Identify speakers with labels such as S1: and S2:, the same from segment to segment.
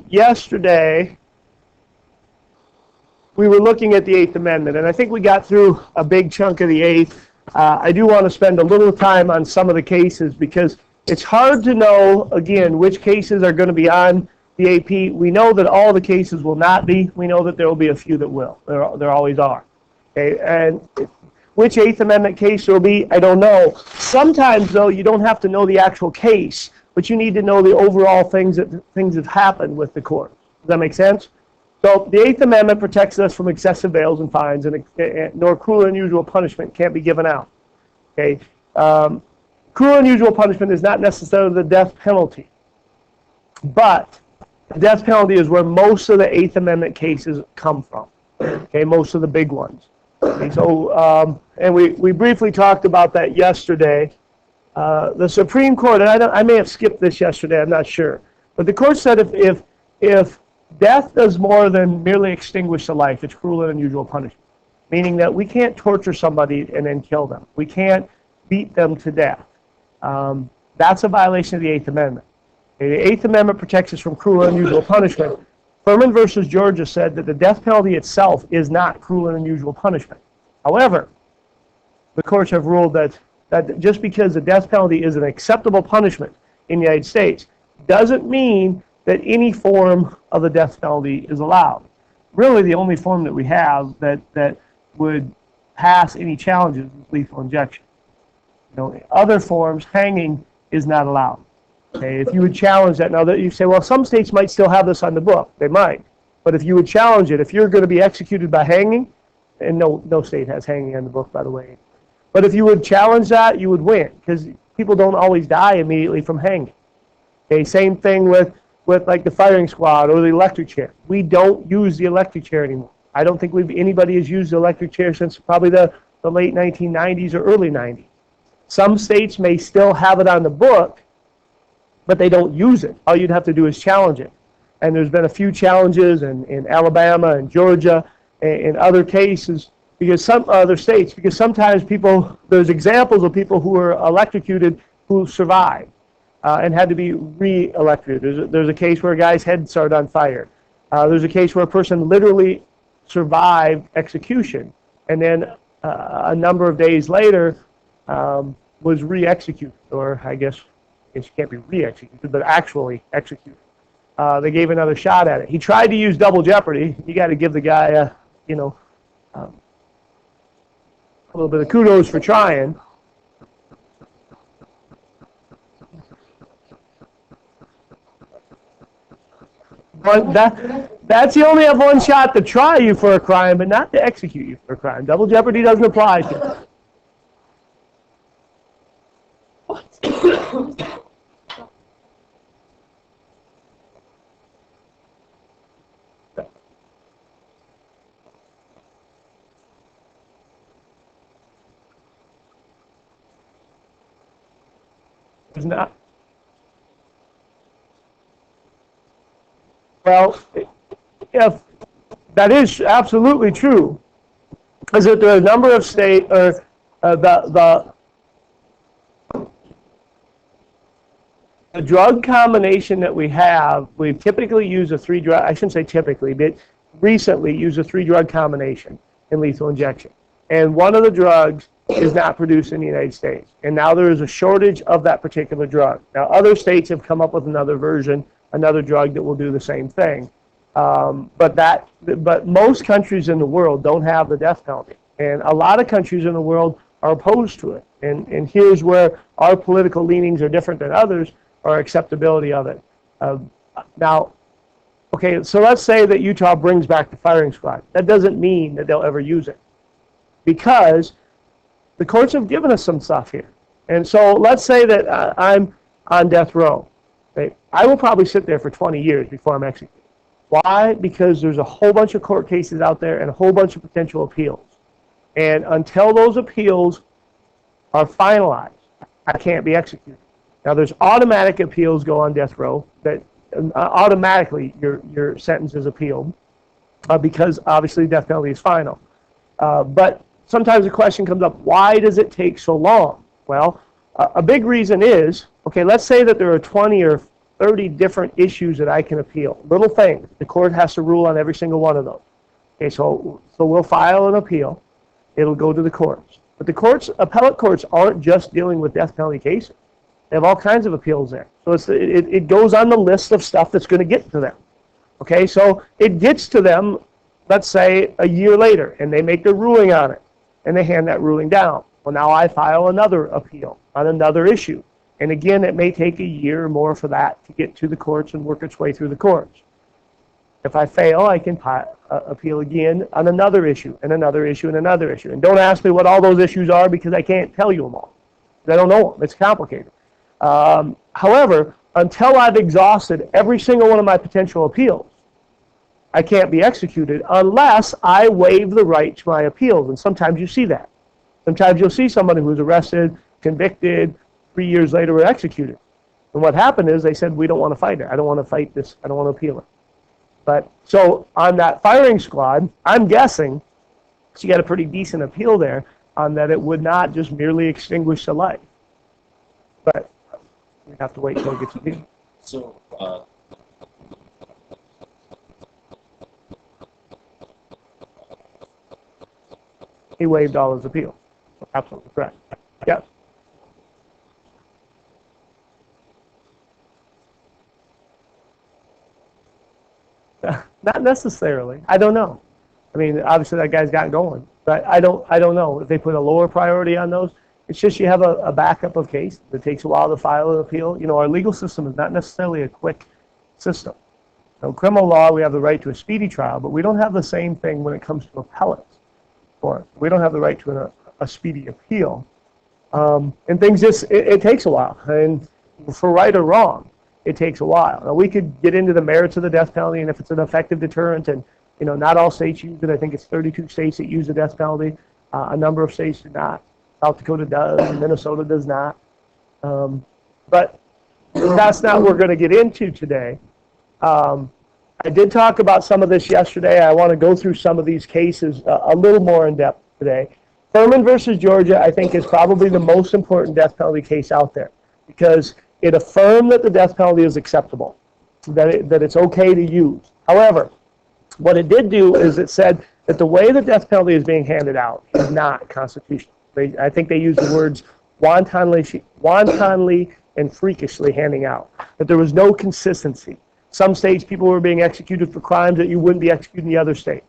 S1: Yesterday, we were looking at the Eighth Amendment, and I think we got through a big chunk of the Eighth. I do want to spend a little time on some of the cases because it's hard to know, again, which cases are going to be on the AP. We know that all the cases will not be. We know that there will be a few that will. There always are. Okay, and which Eighth Amendment case there will be, I don't know. Sometimes, though, you don't have to know the actual case, but you need to know the overall things that happened with the court. Does that make sense? So the Eighth Amendment protects us from excessive bails and fines, nor cruel and unusual punishment can't be given out. Okay, cruel and unusual punishment is not necessarily the death penalty, but the death penalty is where most of the Eighth Amendment cases come from. Okay, most of the big ones. Okay, so, and we briefly talked about that yesterday. The Supreme Court, and I may have skipped this yesterday, I'm not sure, but the court said if death does more than merely extinguish a life, it's cruel and unusual punishment, meaning that we can't torture somebody and then kill them. We can't beat them to death. That's a violation of the Eighth Amendment. The Eighth Amendment protects us from cruel and unusual punishment. Furman versus Georgia said that the death penalty itself is not cruel and unusual punishment. However, the courts have ruled that just because the death penalty is an acceptable punishment in the United States doesn't mean that any form of the death penalty is allowed. Really, the only form that we have that would pass any challenges is lethal injection. Other forms, hanging is not allowed. Okay, if you would challenge that, now that you say, well, some states might still have this on the book. They might. But if you would challenge it, if you're going to be executed by hanging, and no state has hanging on the book, by the way. But if you would challenge that, you would win, because people don't always die immediately from hanging. Okay, same thing with like the firing squad or the electric chair. We don't use the electric chair anymore. I don't think anybody has used the electric chair since probably the late 1990s or early 90s. Some states may still have it on the book, but they don't use it. All you'd have to do is challenge it. And there's been a few challenges in Alabama and Georgia and in other cases, because some other states, because sometimes there's examples of people who were electrocuted who survived and had to be re-electrocuted. There's a case where a guy's head started on fire. There's a case where a person literally survived execution and then a number of days later was re-executed, or I guess she can't be re-executed, but actually executed. They gave another shot at it. He tried to use double jeopardy. You got to give the guy a little bit of kudos for trying. But that's you only have one shot to try you for a crime, but not to execute you for a crime. Double jeopardy doesn't apply to you. It's not. Well, if that is absolutely true, is that there are a number of states, or the drug combination that we have, we typically use a three-drug, I shouldn't say typically, but recently use a three-drug combination in lethal injection. And one of the drugs is not produced in the United States. And now there is a shortage of that particular drug. Now, other states have come up with another version, another drug that will do the same thing. But most countries in the world don't have the death penalty. And a lot of countries in the world are opposed to it. And here's where our political leanings are different than others, or acceptability of it. Now, okay, so let's say that Utah brings back the firing squad. That doesn't mean that they'll ever use it, because the courts have given us some stuff here. And so let's say that I'm on death row. Okay? I will probably sit there for 20 years before I'm executed. Why? Because there's a whole bunch of court cases out there and a whole bunch of potential appeals. And until those appeals are finalized, I can't be executed. Now, there's automatic appeals go on death row that automatically your sentence is appealed because obviously death penalty is final. But sometimes the question comes up, why does it take so long? Well, a big reason is, okay, let's say that there are 20 or 30 different issues that I can appeal. Little things. The court has to rule on every single one of those. Okay, so we'll file an appeal. It'll go to the courts. But the courts, appellate courts, aren't just dealing with death penalty cases. They have all kinds of appeals there. So it goes on the list of stuff that's going to get to them. Okay, so it gets to them, let's say, a year later, and they make their ruling on it, and they hand that ruling down. Well, now I file another appeal on another issue. And again, it may take a year or more for that to get to the courts and work its way through the courts. If I fail, I can appeal again on another issue, and another issue, and another issue. And don't ask me what all those issues are, because I can't tell you them all. I don't know them. It's complicated. However, until I've exhausted every single one of my potential appeals, I can't be executed unless I waive the right to my appeals. And sometimes you see that. Sometimes you'll see somebody who's arrested, convicted, 3 years later were executed. And what happened is they said, we don't want to fight it. I don't want to fight this. I don't want to appeal it. But so on that firing squad, I'm guessing she got a pretty decent appeal there on that it would not just merely extinguish the life. But we have to wait until it gets appealed.
S2: So,
S1: he waived all his appeals. Absolutely correct. Yes. Not necessarily. I don't know. I mean, obviously that guy's got going, but I don't know if they put a lower priority on those. It's just you have a backup of case. It takes a while to file an appeal. You know, our legal system is not necessarily a quick system. In criminal law, we have the right to a speedy trial, but we don't have the same thing when it comes to appellates. Or we don't have the right to a speedy appeal. And things just, it takes a while. And for right or wrong, it takes a while. Now, we could get into the merits of the death penalty and if it's an effective deterrent, and you know, not all states use it. I think it's 32 states that use the death penalty. A number of states do not. South Dakota does, and Minnesota does not. But that's not what we're going to get into today. I did talk about some of this yesterday. I want to go through some of these cases a little more in depth today. Furman versus Georgia, I think, is probably the most important death penalty case out there because it affirmed that the death penalty is acceptable, that it's okay to use. However, what it did do is it said that the way the death penalty is being handed out is not constitutional. I think they used the words wantonly and freakishly handing out, that there was no consistency. Some states, people were being executed for crimes that you wouldn't be executed in the other states.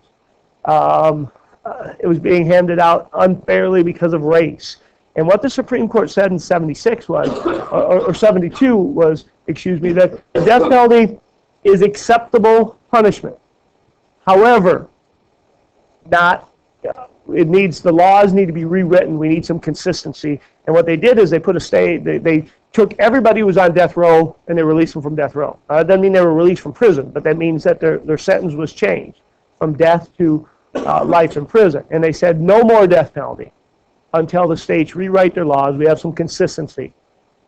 S1: It was being handed out unfairly because of race. And what the Supreme Court said in 76 was, or 72 was, excuse me, that the death penalty is acceptable punishment. However, the laws need to be rewritten. We need some consistency. And what they did is they put a stay, they took everybody who was on death row and they released them from death row. That doesn't mean they were released from prison, but that means that their sentence was changed from death to life in prison. And they said no more death penalty until the states rewrite their laws. We have some consistency.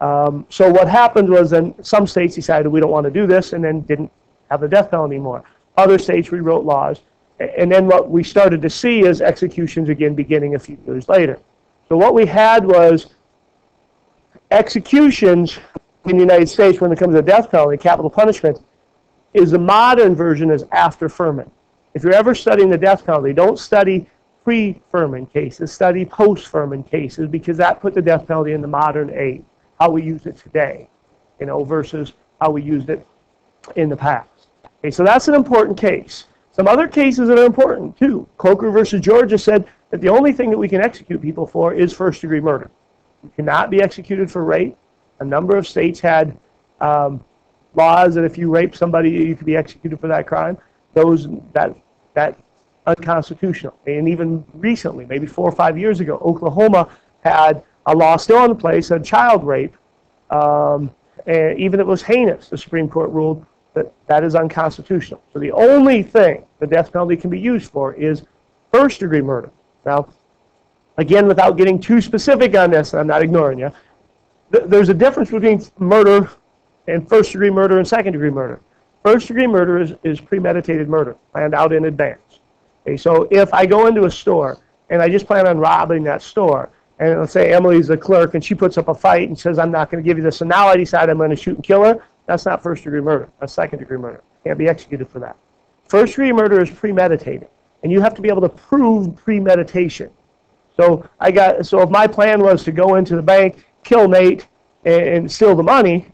S1: So what happened was then some states decided we don't want to do this and then didn't have the death penalty anymore. Other states rewrote laws. And then what we started to see is executions again beginning a few years later. So what we had was executions in the United States when it comes to death penalty, capital punishment, is the modern version is after Furman. If you're ever studying the death penalty, don't study pre-Furman cases, study post-Furman cases, because that put the death penalty in the modern age, how we use it today, versus how we used it in the past. Okay, so that's an important case. Some other cases that are important too. Coker versus Georgia said that the only thing that we can execute people for is first-degree murder. You cannot be executed for rape. A number of states had laws that if you rape somebody, you could be executed for that crime. That unconstitutional. And even recently, maybe 4 or 5 years ago, Oklahoma had a law still in place on child rape. And even if it was heinous, the Supreme Court ruled that is unconstitutional. So the only thing the death penalty can be used for is first-degree murder. Now, again, without getting too specific on this, I'm not ignoring you, there's a difference between murder and first-degree murder and second-degree murder. First-degree murder is premeditated murder, planned out in advance. Okay, so if I go into a store and I just plan on robbing that store, and let's say Emily's the clerk and she puts up a fight and says, I'm not going to give you this, so now I decide I'm going to shoot and kill her, That's not first-degree murder. That's second-degree murder. Can't be executed for that. First-degree murder is premeditated, and you have to be able to prove premeditation. So if my plan was to go into the bank, kill Nate, and steal the money,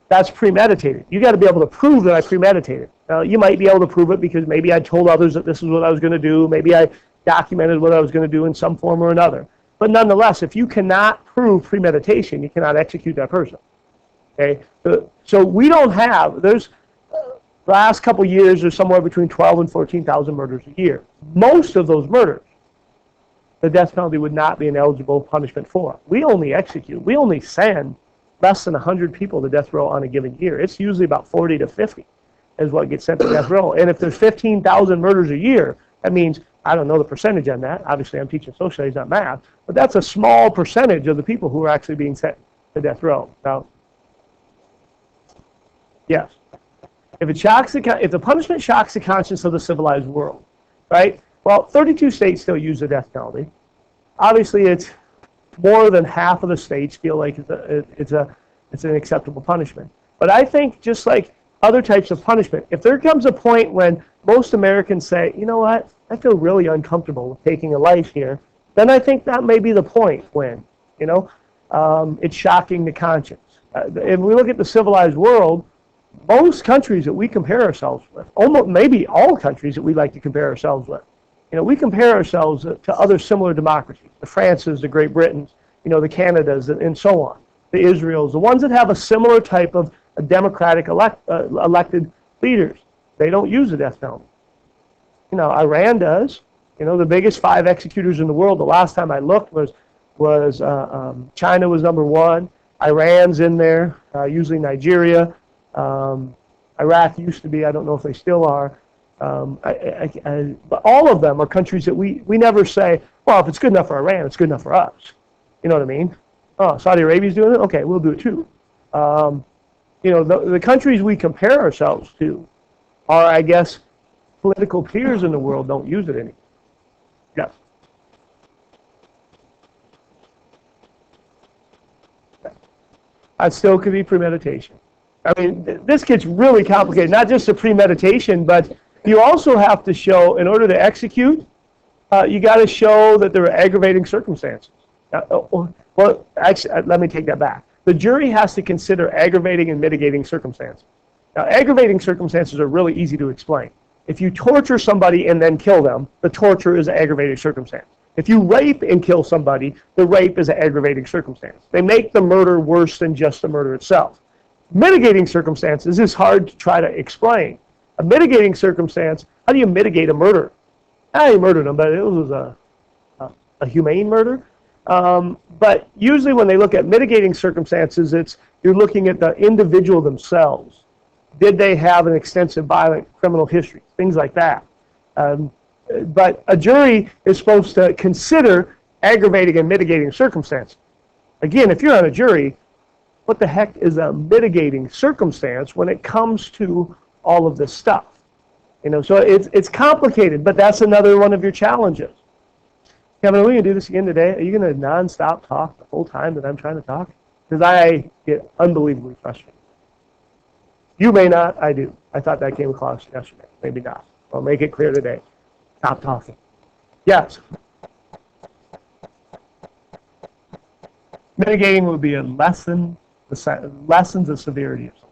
S1: that's premeditated. You got to be able to prove that I premeditated. Now, you might be able to prove it because maybe I told others that this is what I was going to do. Maybe I documented what I was going to do in some form or another. But nonetheless, if you cannot prove premeditation, you cannot execute that person. Okay? So we don't have, the last couple years, there's somewhere between 12 and 14,000 murders a year. Most of those murders, the death penalty would not be an eligible punishment for. We only send less than 100 people to death row on a given year. It's usually about 40 to 50 is what gets sent to death row. And if there's 15,000 murders a year, that means, I don't know the percentage on that. Obviously, I'm teaching social studies, not math. But that's a small percentage of the people who are actually being sent to death row. Now, yes. If the punishment shocks the conscience of the civilized world, right? Well, 32 states still use the death penalty. Obviously, it's more than half of the states feel like it's an acceptable punishment. But I think just like other types of punishment, if there comes a point when most Americans say, you know what, I feel really uncomfortable with taking a life here, then I think that may be the point when, it's shocking the conscience. If we look at the civilized world, most countries that we compare ourselves with, almost maybe all countries that we like to compare ourselves with, we compare ourselves to other similar democracies, the Frances, the Great Britons, the Canadas, and so on, the Israels, the ones that have a similar type of democratic elected leaders. They don't use the death penalty. Iran does. The biggest 5 executors in the world, the last time I looked, was China was number 1. Iran's in there, usually Nigeria. Iraq used to be, I don't know if they still are. But all of them are countries that we never say, well, if it's good enough for Iran, it's good enough for us. You know what I mean? Oh, Saudi Arabia's doing it? Okay, we'll do it too. The countries we compare ourselves to are, I guess, political peers in the world don't use it anymore. Yes. That still could be premeditation. I mean, this gets really complicated. Not just the premeditation, but you also have to show, in order to execute, you got to show that there are aggravating circumstances. Well, actually, let me take that back. The jury has to consider aggravating and mitigating circumstances. Now, aggravating circumstances are really easy to explain. If you torture somebody and then kill them, the torture is an aggravating circumstance. If you rape and kill somebody, the rape is an aggravating circumstance. They make the murder worse than just the murder itself. Mitigating circumstances is hard to try to explain. A mitigating circumstance, how do you mitigate a murder? You murdered him, but it was a humane murder. But usually when they look at mitigating circumstances, you're looking at the individual themselves. Did they have an extensive violent criminal history? Things like that. But a jury is supposed to consider aggravating and mitigating circumstances. Again, if you're on a jury, what the heck is a mitigating circumstance when it comes to all of this stuff? So it's complicated, but that's another one of your challenges. Kevin, are we going to do this again today? Are you going to nonstop talk the whole time that I'm trying to talk? Because I get unbelievably frustrated. You may not, I do. I thought that came across yesterday. Maybe not. I'll make it clear today. Stop talking. Yes. Mitigating would be a lesson, lessons of severity of something.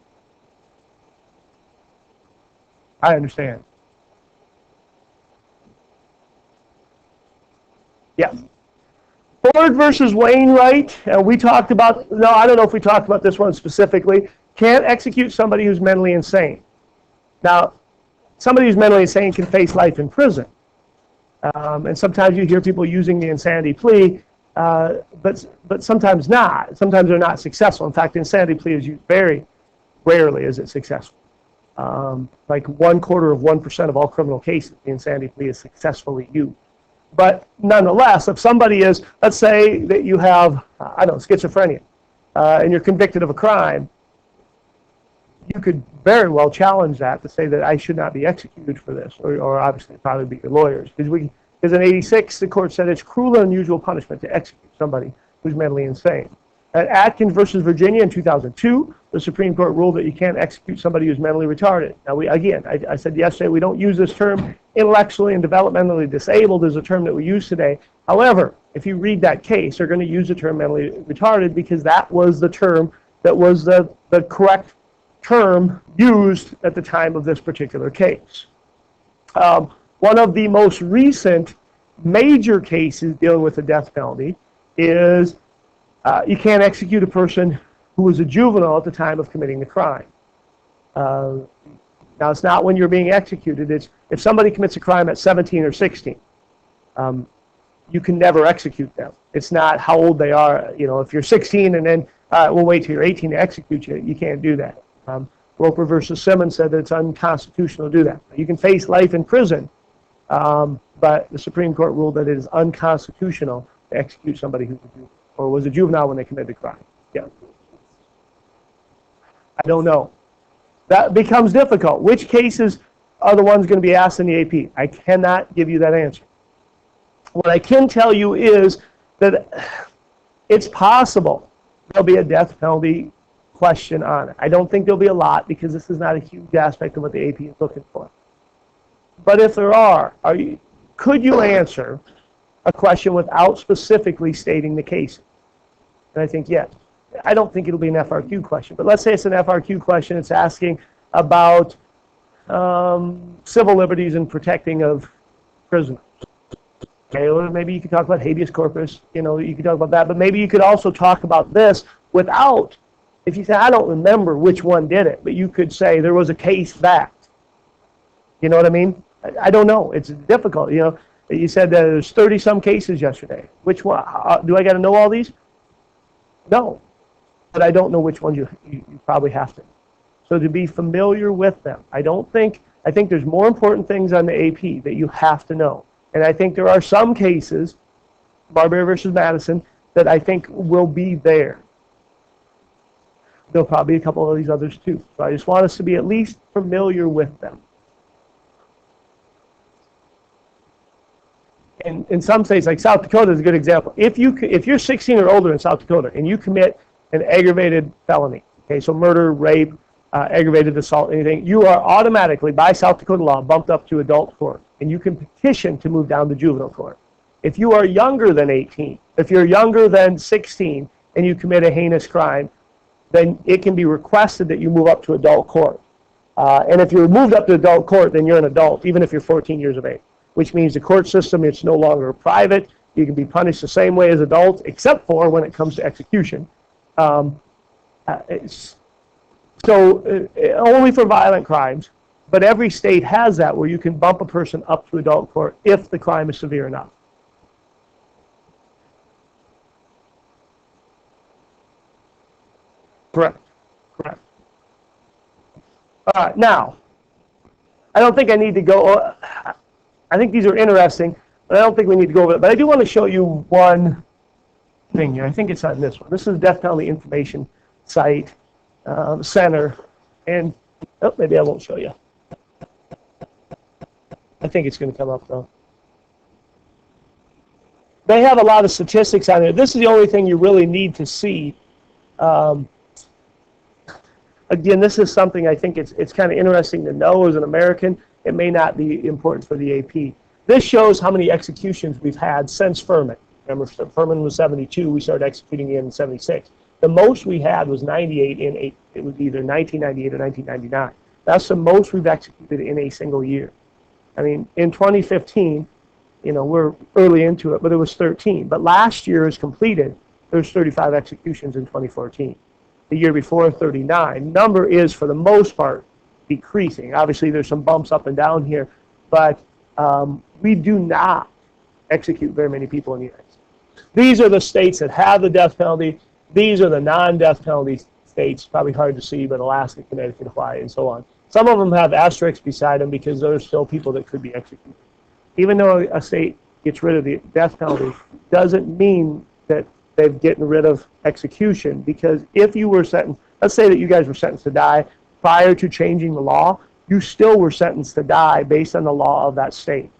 S1: I understand. Yes. Ford versus Wainwright, we talked about, no, I don't know if we talked about this one specifically. Can't execute somebody who's mentally insane. Now, somebody who's mentally insane can face life in prison. And sometimes you hear people using the insanity plea, but sometimes not. Sometimes they're not successful. In fact, the insanity plea is used very rarely is it successful. Like 0.25% of all criminal cases, the insanity plea is successfully used. But nonetheless, if somebody is, let's say that you have, schizophrenia, and you're convicted of a crime, you could very well challenge that to say that I should not be executed for this, or obviously probably be your lawyers. Because in '86, the court said it's cruel and unusual punishment to execute somebody who's mentally insane. At Atkins versus Virginia in 2002, the Supreme Court ruled that you can't execute somebody who's mentally retarded. Now, I said yesterday, we don't use this term. Intellectually and developmentally disabled is a term that we use today. However, if you read that case, they're going to use the term mentally retarded because that was the term that was the correct term used at the time of this particular case. One of the most recent major cases dealing with the death penalty is you can't execute a person who was a juvenile at the time of committing the crime. Now, it's not when you're being executed. It's if somebody commits a crime at 17 or 16, you can never execute them. It's not how old they are. You know, if you're 16 and then we'll wait till you're 18 to execute you, you can't do that. Roper versus Simmons said that it's unconstitutional to do that. You can face life in prison, but the Supreme Court ruled that it is unconstitutional to execute somebody who was a juvenile when they committed the crime. Yeah. I don't know. That becomes difficult. Which cases are the ones going to be asked in the AP? I cannot give you that answer. What I can tell you is that it's possible there'll be a death penalty question on it. I don't think there'll be a lot because this is not a huge aspect of what the AP is looking for. But if there could you answer a question without specifically stating the cases? And I think yes. I don't think it'll be an FRQ question, but let's say it's an FRQ question. It's asking about civil liberties and protecting of prisoners. Okay, or maybe you could talk about habeas corpus. You know, you could talk about that, but maybe you could also talk about this without. If you say, I don't remember which one did it, but you could say there was a case that. You know what I mean? I don't know. It's difficult. You know, you said that there's 30-some cases yesterday. Which one? Do I got to know all these? No. But I don't know which ones you probably have to. So to be familiar with them, I think there's more important things on the AP that you have to know. And I think there are some cases, Marbury versus Madison, that I think will be there. There'll probably be a couple of these others too. So I just want us to be at least familiar with them. And in some states, like South Dakota is a good example. If you're 16 or older in South Dakota and you commit an aggravated felony, okay, so murder, rape, aggravated assault, anything, you are automatically, by South Dakota law, bumped up to adult court, and you can petition to move down to juvenile court. If you are younger than 18, if you're younger than 16, and you commit a heinous crime, then it can be requested that you move up to adult court. And if you're moved up to adult court, then you're an adult, even if you're 14 years of age, which means the court system, it's no longer private. You can be punished the same way as adults, except for when it comes to execution. Only for violent crimes, but every state has that where you can bump a person up to adult court if the crime is severe enough. Correct. All right, now, I don't think I need to go, I think these are interesting, but I don't think we need to go over it. But I do want to show you one thing here. I think it's on this one. This is Death Penalty Information Site Center, and maybe I won't show you. I think it's going to come up though. They have a lot of statistics on there. This is the only thing you really need to see. Again, this is something I think it's kind of interesting to know as an American. It may not be important for the AP. This shows how many executions we've had since Furman. Remember, Furman was 72. We started executing in 76. The most we had was 98 it was either 1998 or 1999. That's the most we've executed in a single year. I mean, in 2015, you know, we're early into it, but it was 13. But last year is completed. There's 35 executions in 2014. The year before, 39. Number is, for the most part, decreasing. Obviously, there's some bumps up and down here, but we do not execute very many people in the United States. These are the states that have the death penalty. These are the non-death penalty states. Probably hard to see, but Alaska, Connecticut, Hawaii, and so on. Some of them have asterisks beside them because there's still people that could be executed. Even though a state gets rid of the death penalty, doesn't mean that they've gotten rid of execution, because if you were sentenced, let's say that you guys were sentenced to die prior to changing the law, you still were sentenced to die based on the law of that state.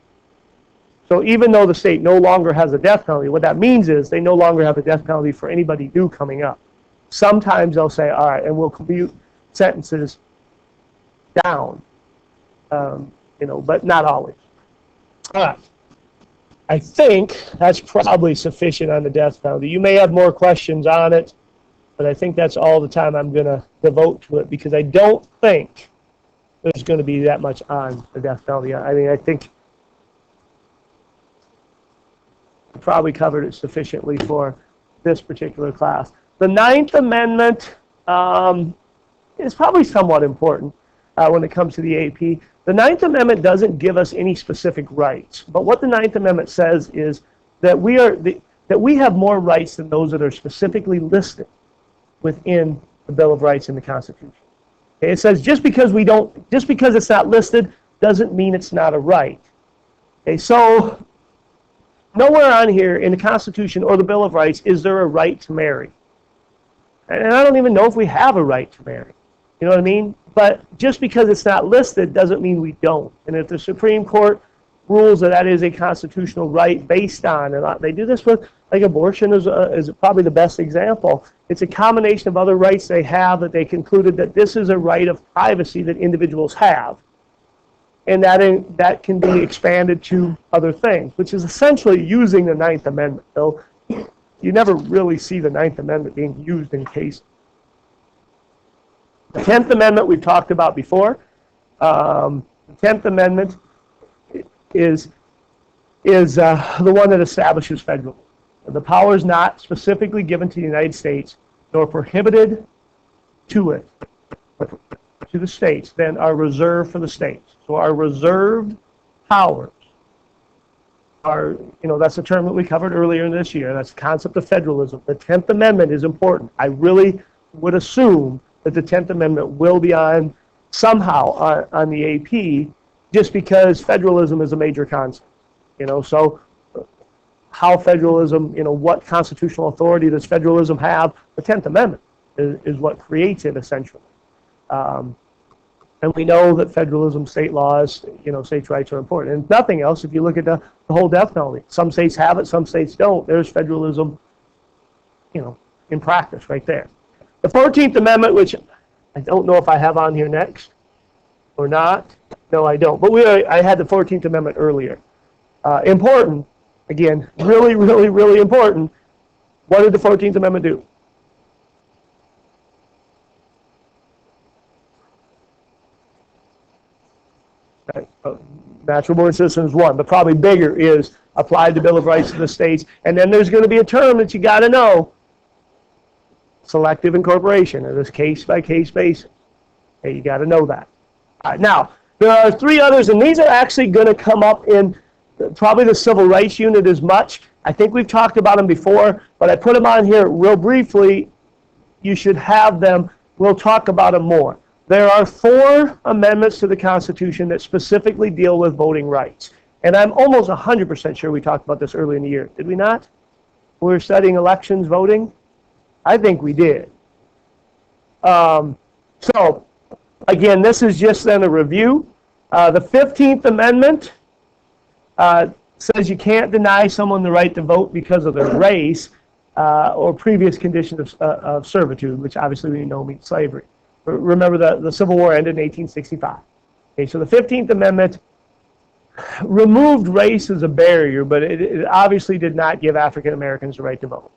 S1: So even though the state no longer has a death penalty, what that means is they no longer have a death penalty for anybody new coming up. Sometimes they'll say, all right, and we'll commute sentences down, but not always. All right. I think that's probably sufficient on the death penalty. You may have more questions on it, but I think that's all the time I'm going to devote to it because I don't think there's going to be that much on the death penalty. I mean, I think I probably covered it sufficiently for this particular class. The Ninth Amendment is probably somewhat important when it comes to the AP. The Ninth Amendment doesn't give us any specific rights, but what the Ninth Amendment says is that we have more rights than those that are specifically listed within the Bill of Rights in the Constitution. Okay, it says just because it's not listed doesn't mean it's not a right. Okay, so nowhere on here in the Constitution or the Bill of Rights is there a right to marry. And I don't even know if we have a right to marry. You know what I mean? But just because it's not listed doesn't mean we don't. And if the Supreme Court rules that is a constitutional right based on, and they do this with, like abortion is probably the best example. It's a combination of other rights they have that they concluded that this is a right of privacy that individuals have. And that can be expanded to other things, which is essentially using the Ninth Amendment. So you never really see the Ninth Amendment being used in cases. The 10th Amendment we've talked about before. The 10th Amendment is the one that establishes federalism. The power is not specifically given to the United States, nor prohibited to it, but to the states, then are reserved for the states. So our reserved powers are, that's a term that we covered earlier in this year. That's the concept of federalism. The 10th Amendment is important. I really would assume that the 10th Amendment will be on somehow on the AP just because federalism is a major concept. So how federalism, what constitutional authority does federalism have? The 10th Amendment is what creates it essentially. And we know that federalism, state laws, states' rights are important. And if nothing else, if you look at the whole death penalty, some states have it, some states don't. There's federalism, in practice right there. The 14th Amendment, which I don't know if I have on here next or not. No, I don't. But I had the 14th Amendment earlier. Important, again, really, really, really important. What did the 14th Amendment do? Natural born citizens, one. But probably bigger is applied the Bill of Rights to the states. And then there's going to be a term that you got to know. Selective incorporation, or this case-by-case basis. Okay, you got to know that. All right, now, there are three others, and these are actually going to come up in probably the Civil Rights Unit as much. I think we've talked about them before, but I put them on here real briefly. You should have them. We'll talk about them more. There are 4 amendments to the Constitution that specifically deal with voting rights. And I'm almost 100% sure we talked about this earlier in the year. Did we not? We were studying elections voting. I think we did. So, again, this is just then a review. The 15th Amendment says you can't deny someone the right to vote because of their race or previous conditions of servitude, which obviously we know means slavery. Remember the Civil War ended in 1865. Okay, so the 15th Amendment removed race as a barrier, but it obviously did not give African Americans the right to vote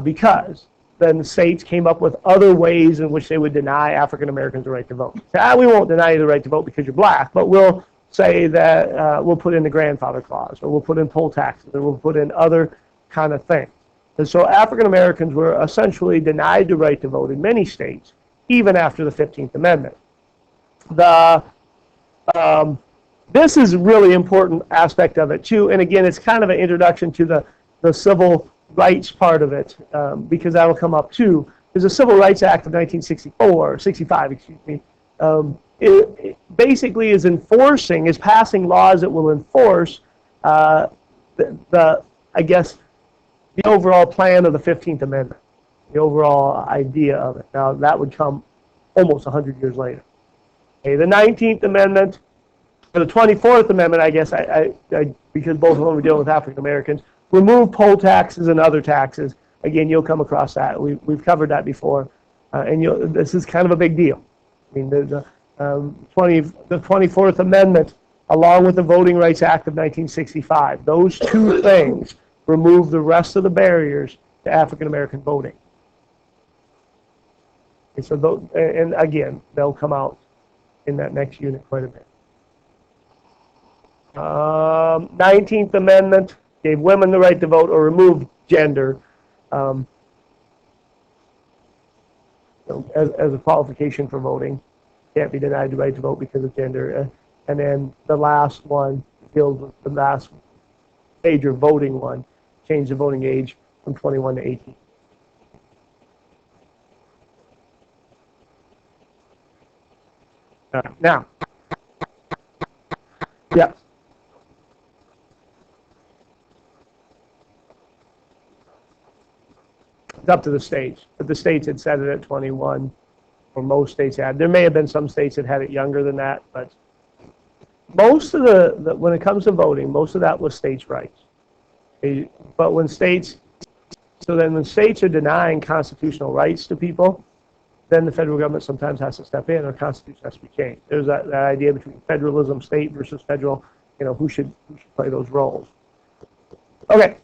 S1: because then the states came up with other ways in which they would deny African Americans the right to vote. We won't deny you the right to vote because you're black, but we'll say that we'll put in the grandfather clause, or we'll put in poll taxes, or we'll put in other kind of things. And so African Americans were essentially denied the right to vote in many states, even after the 15th Amendment. This is a really important aspect of it too, and again, it's kind of an introduction to the civil rights part of it, because that will come up too. There's a Civil Rights Act of 65, excuse me. It basically is passing laws that will enforce the overall plan of the 15th Amendment, the overall idea of it. Now, that would come almost 100 years later. Okay, the 19th Amendment For the 24th Amendment, I guess, because both of them are dealing with African Americans, remove poll taxes and other taxes. Again, you'll come across that. We've covered that before, and this is kind of a big deal. I mean, the 24th Amendment, along with the Voting Rights Act of 1965, those two things remove the rest of the barriers to African American voting. And so, and again, they'll come out in that next unit quite a bit. 19th Amendment gave women the right to vote or removed gender as a qualification for voting. Can't be denied the right to vote because of gender. And then the last one deals with the last major voting one, changed the voting age from 21 to 18. Now, yeah. It's up to the states, but the states had set it at 21, or most states had. There may have been some states that had it younger than that, but most of the when it comes to voting, most of that was states' rights. But when states are denying constitutional rights to people, then the federal government sometimes has to step in, or constitution has to be changed. There's that idea between federalism, state versus federal. Who should play those roles? Okay.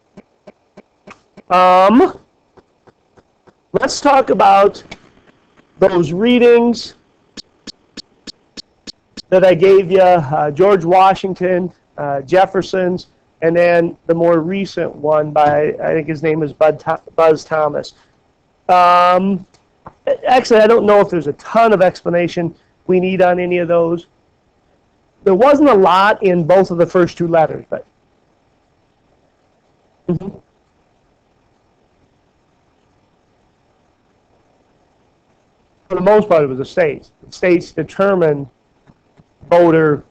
S1: Let's talk about those readings that I gave you, George Washington, Jefferson's, and then the more recent one by, I think his name is Buzz Thomas. Actually, I don't know if there's a ton of explanation we need on any of those. There wasn't a lot in both of the first two letters, but for the most part, it was the states. The states determined voter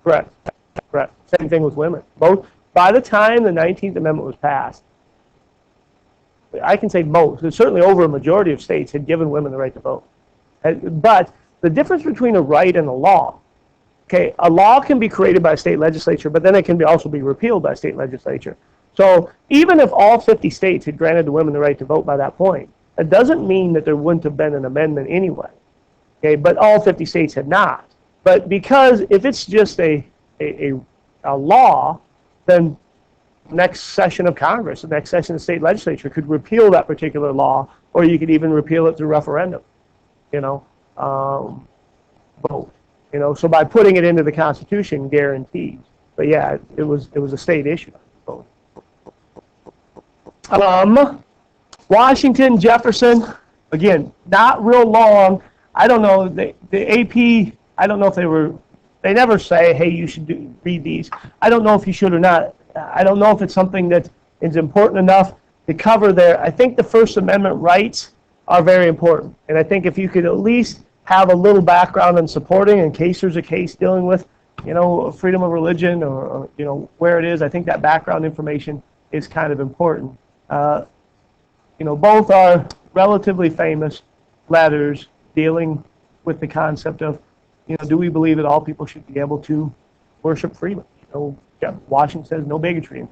S1: correct. Same thing with women. Both by the time the 19th Amendment was passed, I can say most, certainly over a majority of states had given women the right to vote. But the difference between a right and a law, okay, a law can be created by a state legislature, but then it can also be repealed by a state legislature. So even if all 50 states had granted the women the right to vote by that point, it doesn't mean that there wouldn't have been an amendment anyway. Okay, but all 50 states had not. But because if it's just a law, then next session of Congress, the next session of the state legislature could repeal that particular law, or you could even repeal it through referendum. Vote. So by putting it into the Constitution, guarantees. But yeah, it was a state issue. Washington, Jefferson, again, not real long. I don't know, the AP, I don't know if they never say, hey, you should read these. I don't know if you should or not. I don't know if it's something that is important enough to cover there. I think the First Amendment rights are very important. And I think if you could at least have a little background in supporting in case there's a case dealing with, freedom of religion or where it is, I think that background information is kind of important. Both are relatively famous letters dealing with the concept of, do we believe that all people should be able to worship freely? Washington says no bigotry.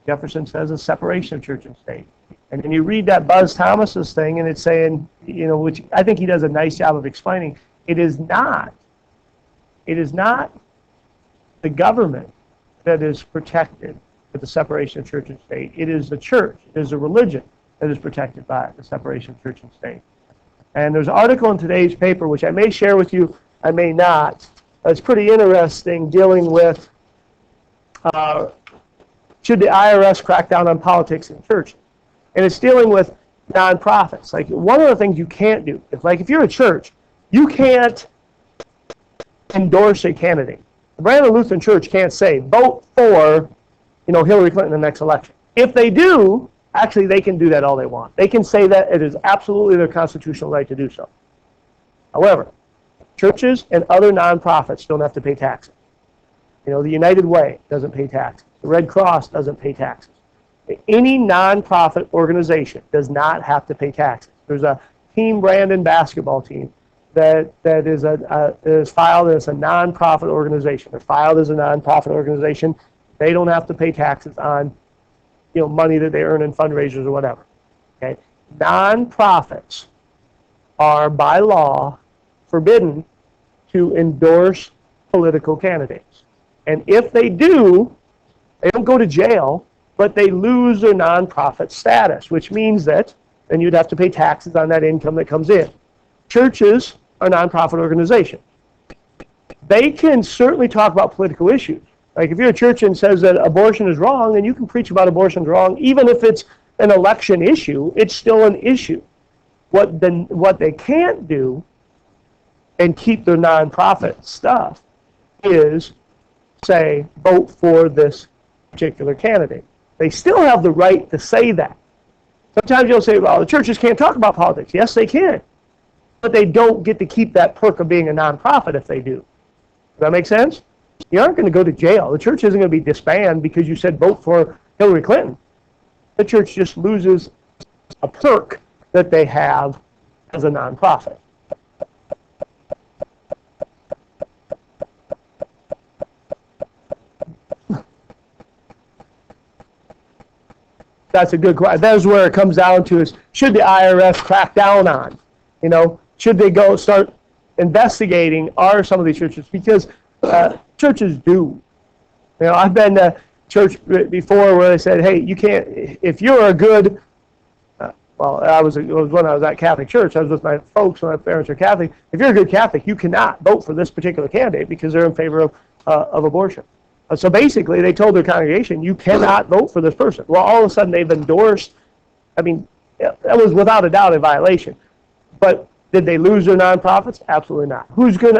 S1: Jefferson says a separation of church and state. And then you read that Buzz Thomas's thing, and it's saying, which I think he does a nice job of explaining, it is not the government that is protected with the separation of church and state. It is the church, it is the religion that is protected by the separation of church and state. And there's an article in today's paper, which I may share with you, I may not. It's pretty interesting, dealing with should the IRS crack down on politics in churches? And it's dealing with nonprofits. Like, one of the things you can't do is, like, if you're a church, you can't endorse a candidate. The Brandon Lutheran Church can't say, vote for, Hillary Clinton in the next election. If they do, actually, they can do that all they want. They can say that it is absolutely their constitutional right to do so. However, churches and other nonprofits don't have to pay taxes. The United Way doesn't pay taxes. The Red Cross doesn't pay taxes. Any nonprofit organization does not have to pay taxes. There's a Team Brandon basketball team that is filed as a nonprofit organization. They're filed as a nonprofit organization. They don't have to pay taxes on money that they earn in fundraisers or whatever. Okay, nonprofits are by law forbidden to endorse political candidates, and if they do, they don't go to jail, but they lose their nonprofit status, which means that then you'd have to pay taxes on that income that comes in. Churches are nonprofit organizations. They can certainly talk about political issues. Like if you're a church and says that abortion is wrong, then you can preach about abortion is wrong, even if it's an election issue, it's still an issue. What they can't do and keep their nonprofit stuff is say, vote for this particular candidate. They still have the right to say that. Sometimes you'll say, well, the churches can't talk about politics. Yes, they can. But they don't get to keep that perk of being a nonprofit if they do. Does that make sense? You aren't going to go to jail. The church isn't going to be disbanded because you said vote for Hillary Clinton. The church just loses a perk that they have as a nonprofit. That's a good question. That's where it comes down to is, should the IRS crack down on? Should they go start investigating are some of these churches? Because churches do. I've been to church before where they said, hey, you can't, if you're a good, it was when I was at Catholic church, I was with my folks when my parents are Catholic. If you're a good Catholic, you cannot vote for this particular candidate because they're in favor of abortion. So basically, they told their congregation, you cannot vote for this person. Well, all of a sudden, they've endorsed, that was without a doubt a violation. But did they lose their nonprofits? Absolutely not.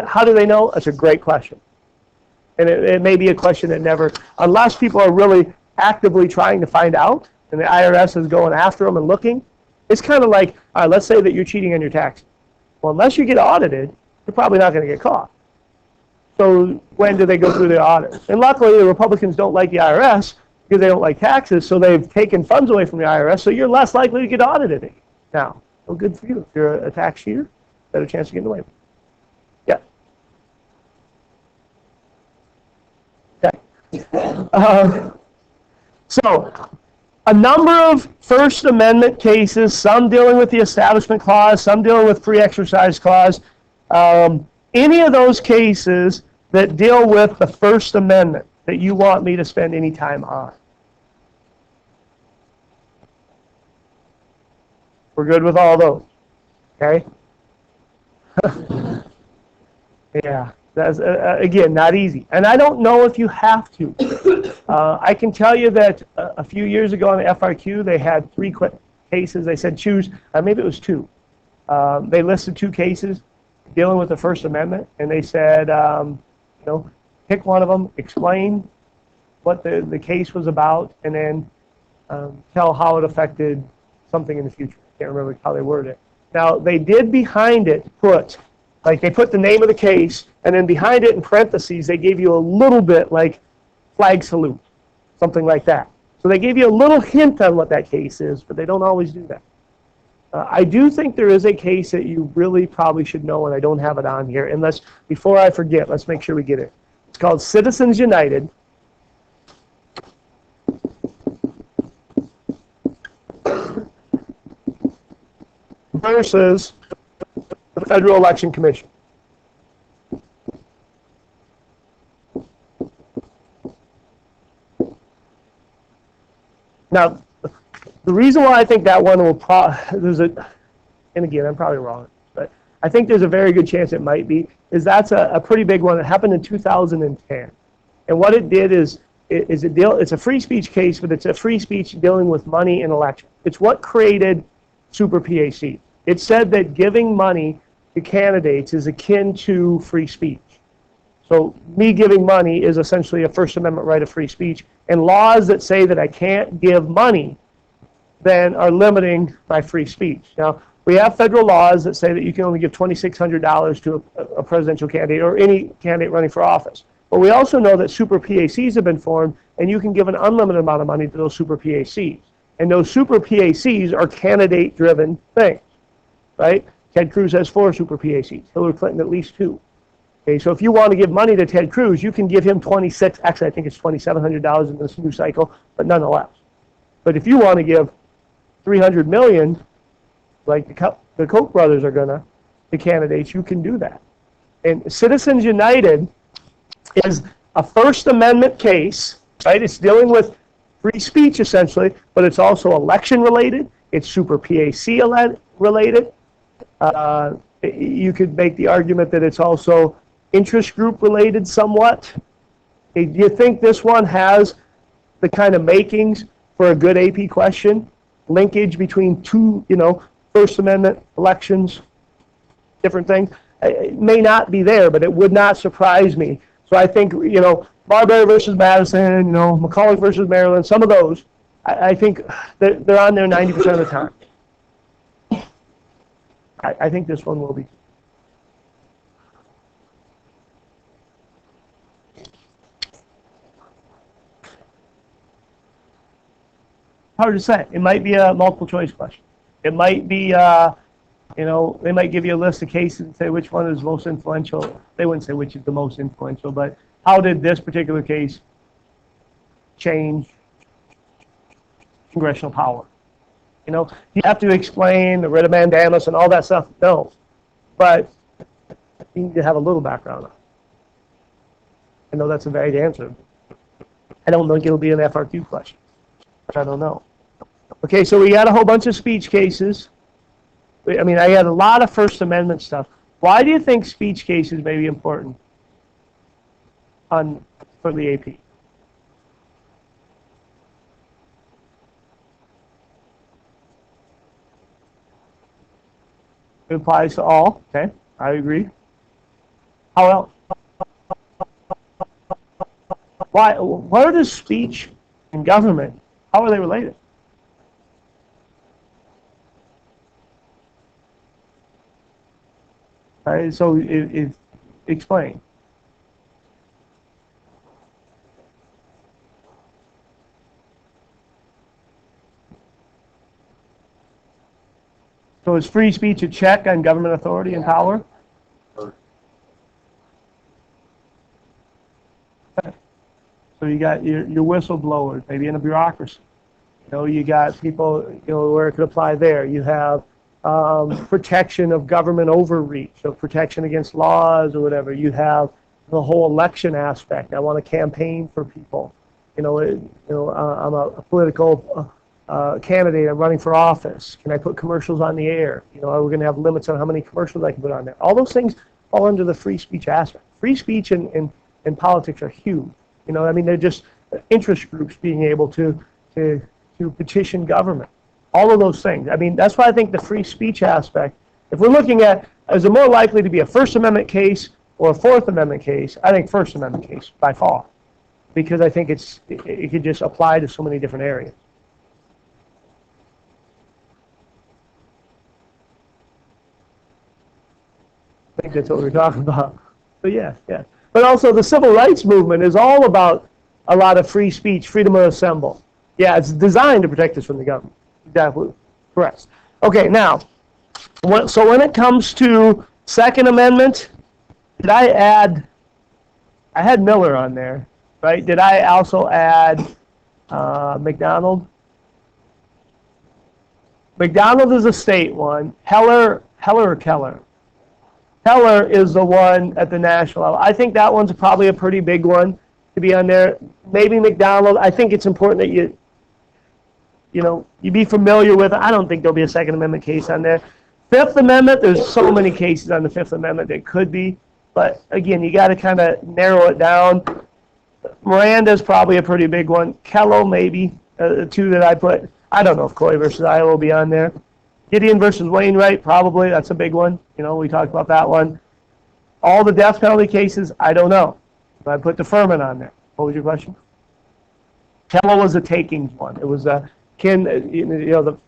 S1: How do they know? That's a great question. And it may be a question that never, unless people are really actively trying to find out, and the IRS is going after them and looking, it's kind of like, all right, let's say that you're cheating on your taxes. Well, unless you get audited, you're probably not going to get caught. So when do they go through the audit? And luckily, the Republicans don't like the IRS because they don't like taxes, so they've taken funds away from the IRS, so you're less likely to get audited now. Well, good for you. If you're a tax cheater, better chance of getting away with it. Yeah. Okay. So, a number of First Amendment cases, some dealing with the Establishment Clause, some dealing with Free Exercise Clause. Any of those cases that deal with the First Amendment that you want me to spend any time on? We're good with all those, okay? Yeah, that's, again, not easy. And I don't know if you have to. I can tell you that a few years ago on the FRQ, they had 3 cases. They said choose, maybe it was 2. They listed 2 cases dealing with the First Amendment, and they said, pick one of them, explain what the case was about, and then tell how it affected something in the future. I can't remember how they worded it. Now, they did behind it they put the name of the case, and then behind it in parentheses, they gave you a little bit like flag salute, something like that. So they gave you a little hint on what that case is, but they don't always do that. I do think there is a case that you really probably should know, and I don't have it on here. And before I forget, let's make sure we get it. It's called Citizens United. Versus the Federal Election Commission. Now, the reason why I think that one will and again, I'm probably wrong, but I think there's a very good chance it might be, is that's a pretty big one that happened in 2010. And what it did is it's a free speech case, but it's a free speech dealing with money in elections. It's what created Super PAC. It said that giving money to candidates is akin to free speech. So me giving money is essentially a First Amendment right of free speech. And laws that say that I can't give money then are limiting my free speech. Now, we have federal laws that say that you can only give $2,600 to a presidential candidate or any candidate running for office. But we also know that super PACs have been formed, and you can give an unlimited amount of money to those super PACs. And those super PACs are candidate-driven things. right? Ted Cruz has 4 super PA seats. Hillary Clinton at least 2. Okay, so if you want to give money to Ted Cruz, you can give him 26. Actually, I think it's $2,700 in this new cycle, but nonetheless. But if you want to give $300 million, like the Koch brothers are gonna, the candidates, you can do that. And Citizens United is a First Amendment case, right? It's dealing with free speech essentially, but it's also election related. It's super PAC related. You could make the argument that it's also interest group related somewhat. Do you think this one has the kind of makings for a good AP question? Linkage between two, First Amendment, elections, different things. It may not be there, but it would not surprise me. So I think, Marbury versus Madison, McCulloch versus Maryland, some of those, I think they're on there 90% of the time. I think this one will be. Hard to say. It might be a multiple choice question. It might be, they might give you a list of cases and say which one is most influential. They wouldn't say which is the most influential, but how did this particular case change congressional power? You have to explain the writ of mandamus and all that stuff. No, but you need to have a little background on it. I know that's a vague answer. I don't think it'll be an FRQ question. I don't know. Okay, so we got a whole bunch of speech cases. I had a lot of First Amendment stuff. Why do you think speech cases may be important for the AP? It applies to all. Okay, I agree. How else? Why? Where does speech and government, how are they related? Right, so explain. So is free speech a check on government authority and power? So you got your whistleblowers, maybe in a bureaucracy. You got people, where it could apply there. You have protection of government overreach, so protection against laws or whatever. You have the whole election aspect. I want to campaign for people. I'm a political candidate. I'm running for office. Can I put commercials on the air? Are we going to have limits on how many commercials I can put on there? All those things fall under the free speech aspect. Free speech and politics are huge. They're just interest groups being able to petition government. All of those things. That's why I think the free speech aspect, if we're looking at, is it more likely to be a First Amendment case or a Fourth Amendment case? I think First Amendment case, by far. Because I think it could just apply to so many different areas. I think that's what we're talking about. But yeah. But also the civil rights movement is all about a lot of free speech, freedom to assemble. Yeah, it's designed to protect us from the government. Exactly. Correct. Okay, now, so when it comes to Second Amendment, did I had Miller on there, right? Did I also add McDonald? McDonald is a state one. Heller or Keller? Heller is the one at the national level. I think that one's probably a pretty big one to be on there. Maybe McDonald. I think it's important that you be familiar with it. I don't think there'll be a Second Amendment case on there. Fifth Amendment, there's so many cases on the Fifth Amendment that could be, but again, you got to kind of narrow it down. Miranda's probably a pretty big one. Kello, maybe, the two that I put. I don't know if Coy versus Iowa will be on there. Gideon versus Wainwright, probably. That's a big one. We talked about that one. All the death penalty cases, I don't know. But I put deferment on there. What was your question? Kello was a takings one. It was the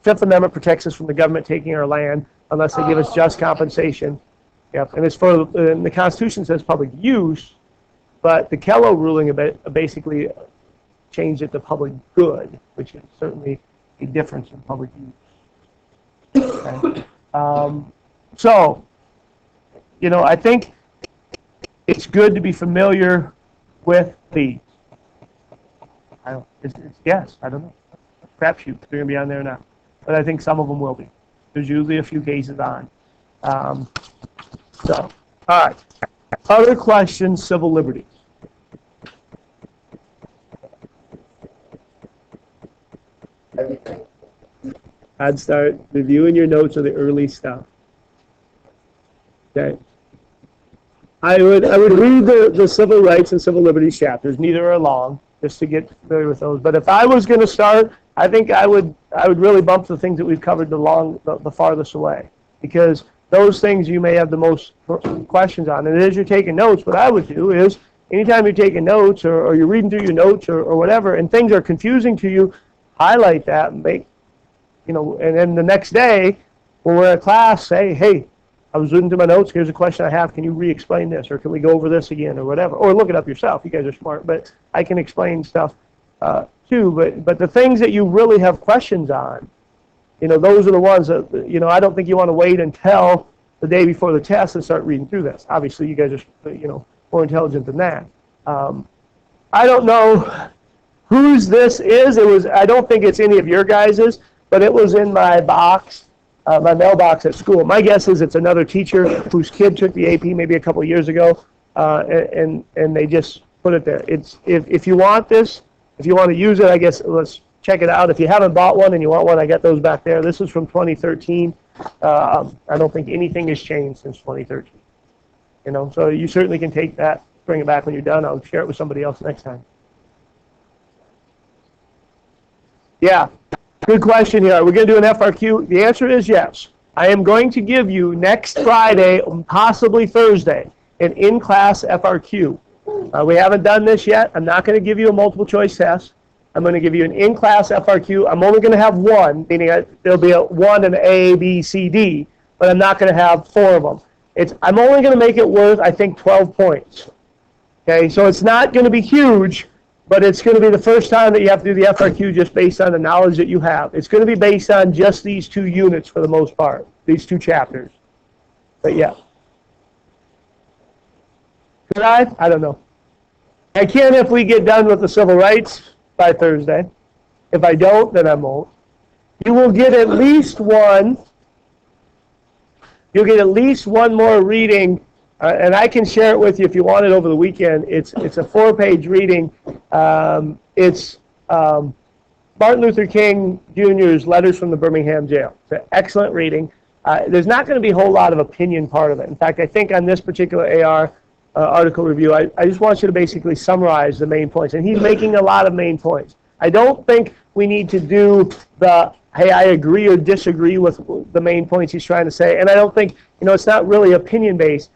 S1: Fifth Amendment protects us from the government taking our land unless they give us just compensation. Yep, and it's and the Constitution says public use, but the Kello ruling basically changed it to public good, which is certainly a difference in public use. Okay. So, I think it's good to be familiar with these. Yes, I don't know. Crapshoot, they're going to be on there now. But I think some of them will be. There's usually a few cases on. All right. Other questions, civil liberties. I'd start reviewing your notes of the early stuff. Okay. I would read the civil rights and civil liberties chapters. Neither are long, just to get familiar with those. But if I was going to start, I think I would really bump the things that we've covered the farthest away, because those things you may have the most questions on. And as you're taking notes, what I would do is, anytime you're taking notes or you're reading through your notes or whatever, and things are confusing to you, highlight that and make, and then the next day when we're at class, say, hey, I was reading through my notes, here's a question I have, can you re-explain this, or can we go over this again, or whatever, or look it up yourself. You guys are smart, but I can explain stuff too. But the things that you really have questions on, those are the ones that, I don't think you want to wait until the day before the test and start reading through this. Obviously, you guys are, more intelligent than that. I don't know whose this is. I don't think it's any of your guys's, but it was in my box, my mailbox at school. My guess is it's another teacher whose kid took the AP maybe a couple of years ago, and they just put it there. It's if you want this, if you want to use it, I guess let's check it out. If you haven't bought one and you want one, I got those back there. This is from 2013. I don't think anything has changed since 2013. So you certainly can take that, bring it back when you're done. I'll share it with somebody else next time. Yeah, good question here. Are we going to do an FRQ? The answer is yes. I am going to give you next Friday, possibly Thursday, an in-class FRQ. We haven't done this yet. I'm not going to give you a multiple choice test. I'm going to give you an in-class FRQ. I'm only going to have one, meaning there'll be one an A, B, C, D, but I'm not going to have 4 of them. I'm only going to make it worth, I think, 12 points. Okay, so it's not going to be huge, but it's going to be the first time that you have to do the FRQ just based on the knowledge that you have. It's going to be based on just these 2 units for the most part, these 2 chapters. But yeah. Could I? I don't know. I can if we get done with the civil rights by Thursday. If I don't, then I won't. You will get at least one. You'll get at least one more reading, and I can share it with you if you want it over the weekend. It's a 4-page reading. It's Martin Luther King Jr.'s Letters from the Birmingham Jail. It's an excellent reading. There's not going to be a whole lot of opinion part of it. In fact, I think on this particular AR article review, I just want you to basically summarize the main points. And he's making a lot of main points. I don't think we need to do the, hey, I agree or disagree with the main points he's trying to say. And I don't think, it's not really opinion-based.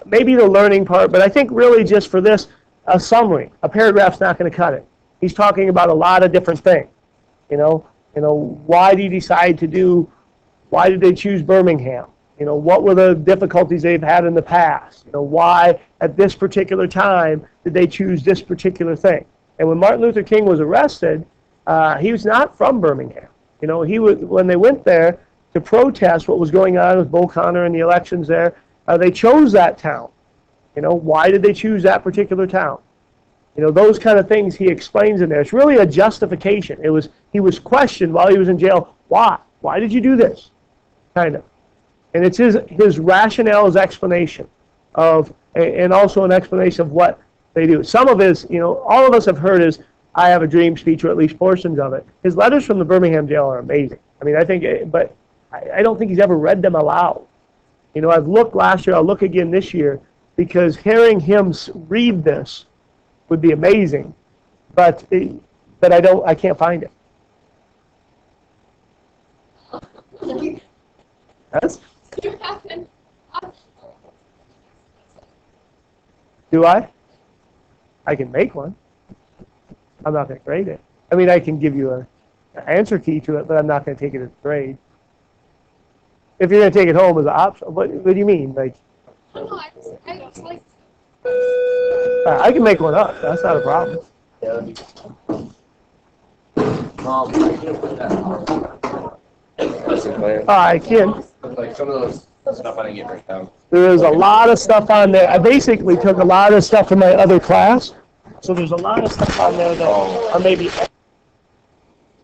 S1: Maybe the learning part, but I think really just for this, a summary. A paragraph's not going to cut it. He's talking about a lot of different things. Why did he decide to do, why did they choose Birmingham? What were the difficulties they've had in the past? Why at this particular time did they choose this particular thing? And when Martin Luther King was arrested, he was not from Birmingham. When they went there to protest what was going on with Bull Connor and the elections there, they chose that town. Why did they choose that particular town? Those kind of things he explains in there. It's really a justification. He was questioned while he was in jail. Why? Why did you do this? Kind of. And it's his rationale, his explanation of, and also an explanation of what they do. Some of his, all of us have heard his I Have a Dream speech, or at least portions of it. His letters from the Birmingham jail are amazing. I mean, I think, but I don't think he's ever read them aloud. I've looked last year, I'll look again this year, because hearing him read this would be amazing, but I can't find it. Yes? Do I? I can make one. I'm not going to grade it. I mean, I can give you an answer key to it, but I'm not going to take it as a grade. If you're going to take it home as an option, what do you mean? Like? I don't know. I just like. I can make one up. That's not a problem. I can.
S2: like some of those stuff I didn't get written down.
S1: There is a lot of stuff on there. I basically took a lot of stuff from my other class, so there's a lot of stuff on there that are maybe